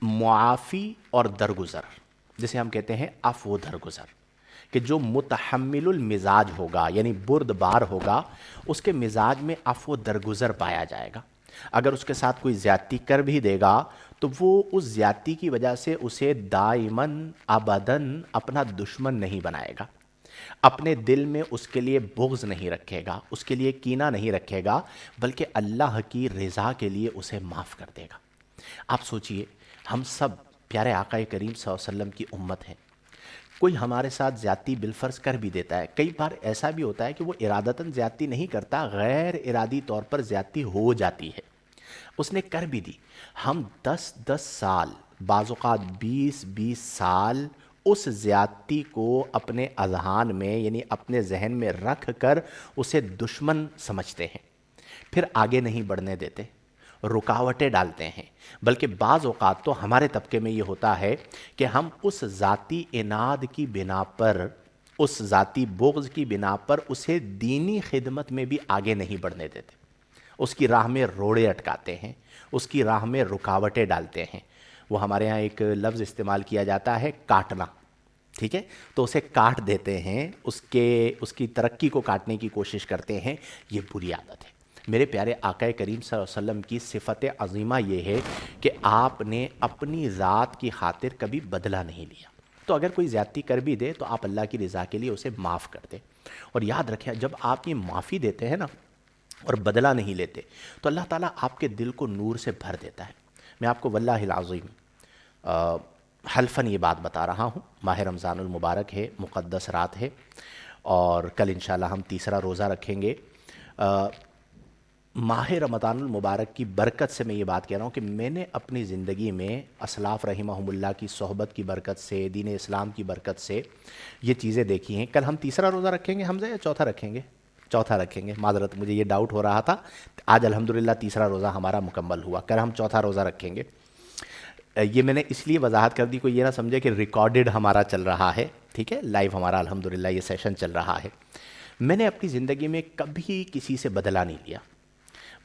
معافی اور درگزر، جسے ہم کہتے ہیں عفو و درگزر، کہ جو متحمل المزاج ہوگا یعنی بردبار ہوگا، اس کے مزاج میں عفو و درگزر پایا جائے گا۔ اگر اس کے ساتھ کوئی زیادتی کر بھی دے گا تو وہ اس زیادتی کی وجہ سے اسے دائماً ابداً اپنا دشمن نہیں بنائے گا، اپنے دل میں اس کے لیے بغض نہیں رکھے گا، اس کے لیے کینہ نہیں رکھے گا، بلکہ اللہ کی رضا کے لیے اسے معاف کر دے گا۔ آپ سوچئے، ہم سب پیارے آقا کریم صلی اللہ علیہ وسلم کی امت ہیں، کوئی ہمارے ساتھ زیادتی بالفرض کر بھی دیتا ہے، کئی بار ایسا بھی ہوتا ہے کہ وہ ارادتاً زیادتی نہیں کرتا، غیر ارادی طور پر زیادتی ہو جاتی ہے، اس نے کر بھی دی، ہم 10 سال، بعض اوقات 20 سال اس زیادتی کو اپنے اذہان میں یعنی اپنے ذہن میں رکھ کر اسے دشمن سمجھتے ہیں، پھر آگے نہیں بڑھنے دیتے، رکاوٹیں ڈالتے ہیں، بلکہ بعض اوقات تو ہمارے طبقے میں یہ ہوتا ہے کہ ہم اس ذاتی اناد کی بنا پر، اس ذاتی بغض کی بنا پر اسے دینی خدمت میں بھی آگے نہیں بڑھنے دیتے، اس کی راہ میں روڑے اٹکاتے ہیں، اس کی راہ میں رکاوٹیں ڈالتے ہیں۔ وہ ہمارے ہاں ایک لفظ استعمال کیا جاتا ہے، کاٹنا، ٹھیک ہے، تو اسے کاٹ دیتے ہیں، اس کی ترقی کو کاٹنے کی کوشش کرتے ہیں، یہ بری عادت ہے۔ میرے پیارے آقا کریم صلی اللہ علیہ وسلم کی صفت عظیمہ یہ ہے کہ آپ نے اپنی ذات کی خاطر کبھی بدلہ نہیں لیا، تو اگر کوئی زیادتی کر بھی دے تو آپ اللہ کی رضا کے لیے اسے معاف کر دیں۔ اور یاد رکھیں، جب آپ یہ معافی دیتے ہیں نا اور بدلہ نہیں لیتے تو اللہ تعالیٰ آپ کے دل کو نور سے بھر دیتا ہے۔ میں آپ کو واللہ العظیم حلفاً یہ بات بتا رہا ہوں، ماہ رمضان المبارک ہے، مقدس رات ہے، اور کل انشاءاللہ ہم تیسرا روزہ رکھیں گے۔ ماہ رمضان المبارک کی برکت سے میں یہ بات کہہ رہا ہوں کہ میں نے اپنی زندگی میں اسلاف رحمہم اللہ کی صحبت کی برکت سے، دین اسلام کی برکت سے یہ چیزیں دیکھی ہیں۔ کل ہم تیسرا روزہ رکھیں گے حمزہ، یا چوتھا رکھیں گے؟ چوتھا رکھیں گے، معذرت مجھے یہ ڈاؤٹ ہو رہا تھا، آج الحمدللہ تیسرا روزہ ہمارا مکمل ہوا، کل ہم چوتھا روزہ رکھیں گے۔ یہ میں نے اس لیے وضاحت کر دی، کوئی یہ نہ سمجھے کہ ریکارڈڈ ہمارا چل رہا ہے، ٹھیک ہے، لائیو ہمارا الحمدللہ یہ سیشن چل رہا ہے۔ میں نے اپنی زندگی میں کبھی کسی سے بدلہ نہیں لیا،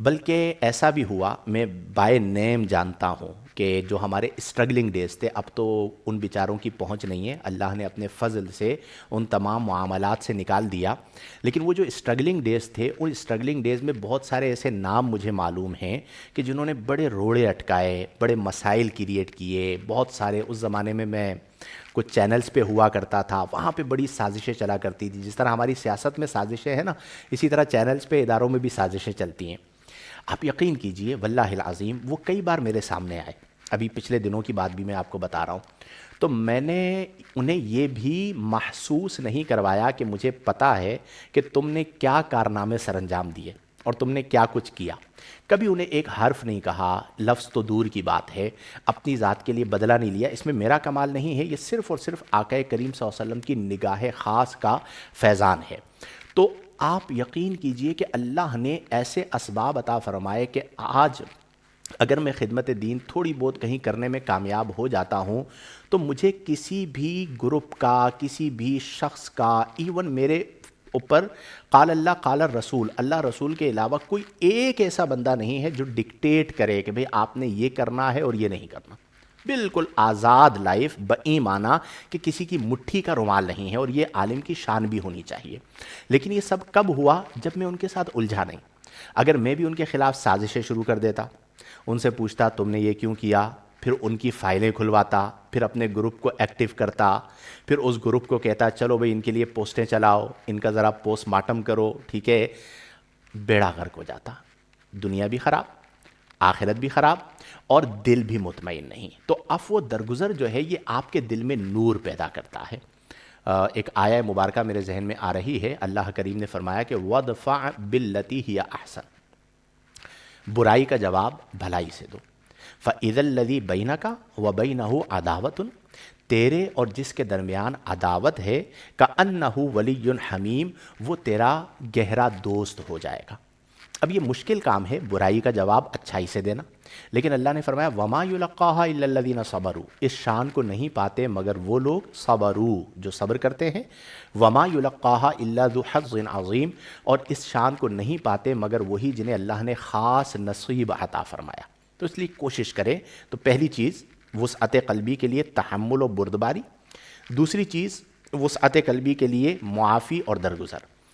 بلکہ ایسا بھی ہوا، میں بائی نیم جانتا ہوں کہ جو ہمارے اسٹرگلنگ ڈیز تھے، اب تو ان بیچاروں کی پہنچ نہیں ہے، اللہ نے اپنے فضل سے ان تمام معاملات سے نکال دیا، لیکن وہ جو اسٹرگلنگ ڈیز تھے، ان اسٹرگلنگ ڈیز میں بہت سارے ایسے نام مجھے معلوم ہیں کہ جنہوں نے بڑے روڑے اٹکائے، بڑے مسائل کریٹ کیے، بہت سارے، اس زمانے میں کچھ چینلز پہ ہوا کرتا تھا، وہاں پہ بڑی سازشیں چلا کرتی تھی، جس طرح ہماری سیاست میں سازشیں ہیں نا، اسی طرح چینلز پہ، اداروں میں بھی سازشیں چلتی ہیں۔ آپ یقین کیجئے واللہ العظیم وہ کئی بار میرے سامنے آئے، ابھی پچھلے دنوں کی بات بھی میں آپ کو بتا رہا ہوں، تو میں نے انہیں یہ بھی محسوس نہیں کروایا کہ مجھے پتہ ہے کہ تم نے کیا کارنامے سر انجام دیے اور تم نے کیا کچھ کیا۔ کبھی انہیں ایک حرف نہیں کہا، لفظ تو دور کی بات ہے، اپنی ذات کے لیے بدلہ نہیں لیا، اس میں میرا کمال نہیں ہے، یہ صرف اور صرف آقا کریم صلی اللہ علیہ وسلم کی نگاہ خاص کا فیضان ہے۔ تو آپ یقین کیجئے کہ اللہ نے ایسے اسباب عطا فرمائے کہ آج اگر میں خدمت دین تھوڑی بہت کہیں کرنے میں کامیاب ہو جاتا ہوں تو مجھے کسی بھی گروپ کا، کسی بھی شخص کا، ایون میرے اوپر قال اللہ قال الرسول، اللہ رسول کے علاوہ کوئی ایک ایسا بندہ نہیں ہے جو ڈکٹیٹ کرے کہ بھئی آپ نے یہ کرنا ہے اور یہ نہیں کرنا۔ بالکل آزاد لائف، بایمانہ کہ کسی کی مٹھی کا رومال نہیں ہے، اور یہ عالم کی شان بھی ہونی چاہیے۔ لیکن یہ سب کب ہوا؟ جب میں ان کے ساتھ الجھا نہیں۔ اگر میں بھی ان کے خلاف سازشیں شروع کر دیتا، ان سے پوچھتا تم نے یہ کیوں کیا، پھر ان کی فائلیں کھلواتا، پھر اپنے گروپ کو ایکٹیو کرتا، پھر اس گروپ کو کہتا چلو بھئی ان کے لیے پوسٹیں چلاؤ، ان کا ذرا پوسٹ مارٹم کرو، ٹھیک ہے، بیڑا غرق ہو جاتا، دنیا بھی خراب، آخرت بھی خراب، اور دل بھی مطمئن نہیں۔ تو عفو درگزر جو ہے یہ آپ کے دل میں نور پیدا کرتا ہے۔ ایک آیہ مبارکہ میرے ذہن میں آ رہی ہے، اللہ کریم نے فرمایا کہ وَادْفَعْ بِالَّتِي هِيَ أَحْسَنُ، برائی کا جواب بھلائی سے دو، فَإِذَا الَّذِي بَيْنَكَ وَبَيْنَهُ عَدَاوَةٌ، تیرے اور جس کے درمیان عداوت ہے، كَأَنَّهُ وَلِيٌّ حَمِيمٌ، وہ تیرا گہرا دوست ہو جائے گا۔ اب یہ مشکل کام ہے برائی کا جواب اچھائی سے دینا، لیکن اللہ نے فرمایا وَمَا يُلَقَّاهَا إِلَّا الَّذِينَ صَبَرُوا، اس شان کو نہیں پاتے مگر وہ لوگ صبروا جو صبر کرتے ہیں، وَمَا يُلَقَّاهَا إِلَّا ذُو حَظٍّ عَظِيمٍ، اور اس شان کو نہیں پاتے مگر وہی جنہیں اللہ نے خاص نصیب عطا فرمایا۔ تو اس لیے کوشش کریں، تو پہلی چیز وسعت قلبی کے لیے تحمل و بردباری، دوسری چیز وسعت قلبی کے لیے معافی اور درگزر۔